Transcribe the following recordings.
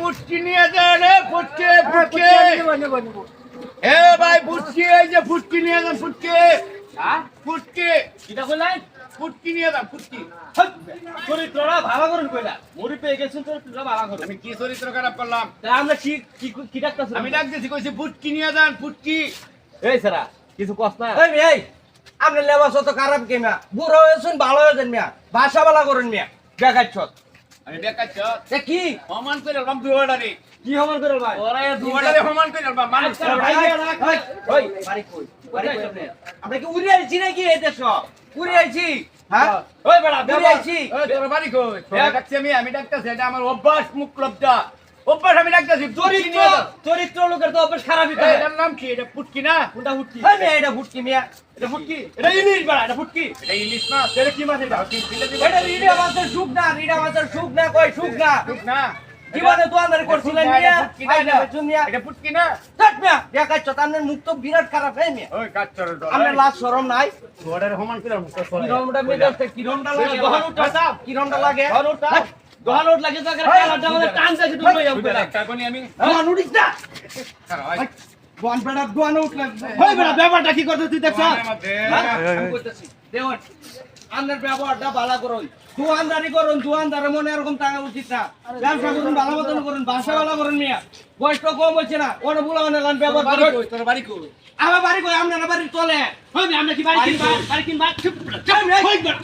ফুটকি নিয়ে যান ফুটকি ফুটকি এ ভাই ফুটকি এই যে ফুটকি নিয়ে যান ফুটকি ফুটকি এটা কইলাই ফুটকি নিয়ে যান ফুটকি চরিত্রটা ভালো করুন কইলা মরি পেয়ে গেছেন চরিত্রটা ভালো করুন আমি কি চরিত্র খারাপ করলাম তা আমরা কি কি কি ডাকতাছ আমি ডাক দিছি কইছি ফুটকি নিয়ে যান ফুটকি এই সারা কিছু কস না এই আপনি লেবাস তো খারাপ কি মিয়া বুড়ো হয়েছেন ভালো হয়েছেন মিয়া ভাষা বালা করুন মিয়া দেখাচ্ছ আমি দেখাচ্ছ এ কি সমান করে আলবাম দুয়াডারে কি হমান করে ভাই ওরে দুয়াডারে সমান করে আলবাম মানুষ ওই বাড়ি কই বাড়ি কই আপনি আমরা কি উড়ে আইছি নাকি এই দেশ উড়ে আইছি হ্যাঁ ওই বড়া উড়ে আইছি ওই তোর বাড়ি কই ডাকছি আমি ডাকতাছি এটা আমার অভ্যাস মুখলব্ধা অভ্যাস আমি ডাকতাছি চরিত্র চরিত্র লোকের তো অভ্যাস খারাপই তো এটার নাম কি এটা ফুটকি না কোনটা হুটকি এই মিয়া এটা ফুটকি মিয়া এটা হুটকি এটা ইলিশ বড়া এটা হুটকি এটা ইলিশ মাছ এটা কি মাছ এটা এটা রিডা মাছের সুখ না কই সুখ না ঠিক না জীবনে দোয়ানদারি করছিলেন মিয়া এটা ফুটকি না থাক মিয়া দেখাচ্ছ আপনার মুখ তো বিরাট খারাপ হ্যাঁ মিয়া ওই কাচ্চর আপনার লাজ শরম নাই দুয়াডারে সমান করে মুখ করে কিরমটা মেজাজটা কিরমটা লাগে গহন উঠা সাপ কিরমটা লাগে গহন উঠা গহন উঠ লাগে তো কালারটা আমাদের টান যাচ্ছে তুমি যাও একটা কোনি আমি আমার উড়িস না খারাপ দোয়ান বেড়া দোয়ান উঠলে ওই বড়া ব্যাপারটা কি করতে তুই দেখছ আমি কইতাছি দেওয়ান আপনার ব্যবহারটা ভালো করুন দোয়ানদারি করুন দোয়ানদারের মনে এরকম টাকা উচিত না ব্যবসা করুন ভালো মতন করুন বাসা ভালো করুন মিয়া বয়সটা কম হচ্ছে না ওর বুলা অনেক ব্যবহার করুন তোর বাড়ি কই আমার বাড়ি কই আপনার বাড়ি চলে হই আমরা কি বাড়ি কিনবা চুপ হই বড়া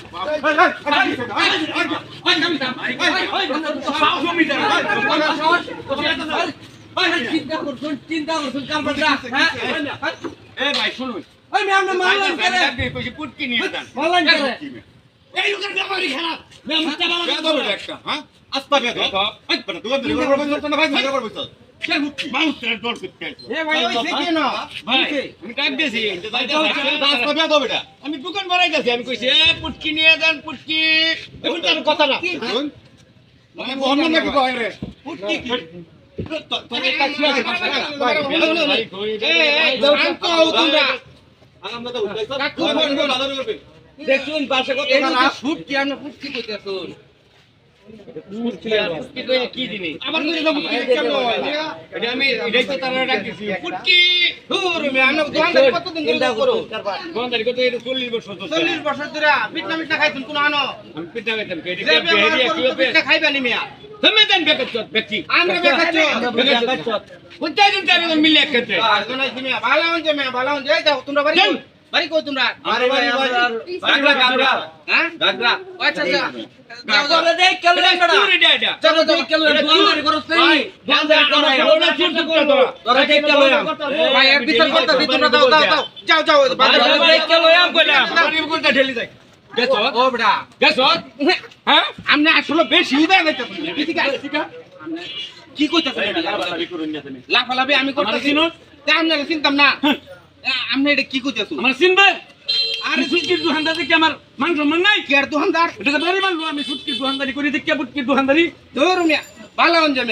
চিন্তা করছেন কারবারটা হ্যাঁ এ ভাই শুনুন ওই আমি আপনার মানলাম কেন কইছি ফুটকি নিয়ে যান মানলাম কেন এই লোকের ব্যাপারই খারাপ মুখটা ভালো বেদব একটা হ্যাঁ আস্তা বেদব এই বড় দুয়া ধরে বড় বড় না ভাই ধরে বড় বড় কে ফুটকি মানুষের দল করতে এ ভাই ওই সে কেন ভাই আমি ডাক দিয়েছি রাস্তা বেদব এটা আমি দোকান বাড়াইতেছি আমি কইছি এ ফুটকি নিয়ে যান ফুটকি এখন তার কথা না মানে মোহাম্মদ নাকি কয় রে ফুটকি কি তোর একটা কি আছে ভাই শান্ত হও তোমরা কাকু ফোন বাজার করবে দেখুন পাশে কত এটা খারাপ ফুটকি আমরা ফুটকি কইতাছুন কি জিনিস আবার কইলে ফুটকি কেন এটা আমি এটাই তো তারা ডাক দিছি ফুটকি দূর আমি আমরা দোকানদার কতদিন ধরে করো দোকানদারি করতে 40 বছর তো 40 বছর ধরে পিঠা মিঠা খাইতুন কোন আনো আমি পিঠা খাইতাম কেডি যে বেরিয়া কি পিঠা খাইবানি মিয়া তুমি দেন বেকত ব্যক্তি আমরা বেকাচ্ছ কোথায় দিন তারে মিলে একতে আজনা মিয়া ভালো হন যে মিয়া ভালো হন যে যাও তোমরা বাড়ি বাড়ি কই তোমরা আরে ভাই গাগরা গাগরা হ্যাঁ গাগরা আচ্ছা আচ্ছা যাও যাও দেখ কেন বেটা এটা এটা চলো দেখ কেন দোকানদারি করছ নাই দোকানদারি করো ওটা চুপ করে দাও তোরা দেখ কেন ভাই এক বিচার করতে দি তোমরা দাও দাও দাও যাও যাও বাজার দেখ কেন আম কইলাম বাড়ি করতে ঢেলি যাই গেছো ও বেটা গেছো হ্যাঁ আমনে আসলে বেশি উদয় হইতাছ ঠিক আছে কি কইতাছ লাফালাফি আমি করতেছি না তে আমনে চিন্তাম না আমনে এটা কি কইতাছ আমার চিনবে আরে সুটকির দোকানদার দেখে আমার মান সম্মান নাই কি আর দোকানদার এটা তো বাড়ি মানবো আমি সুটকির দোকানদারি করি দেখে বুটকির দোকানদারি ধরুন ভালো হন যে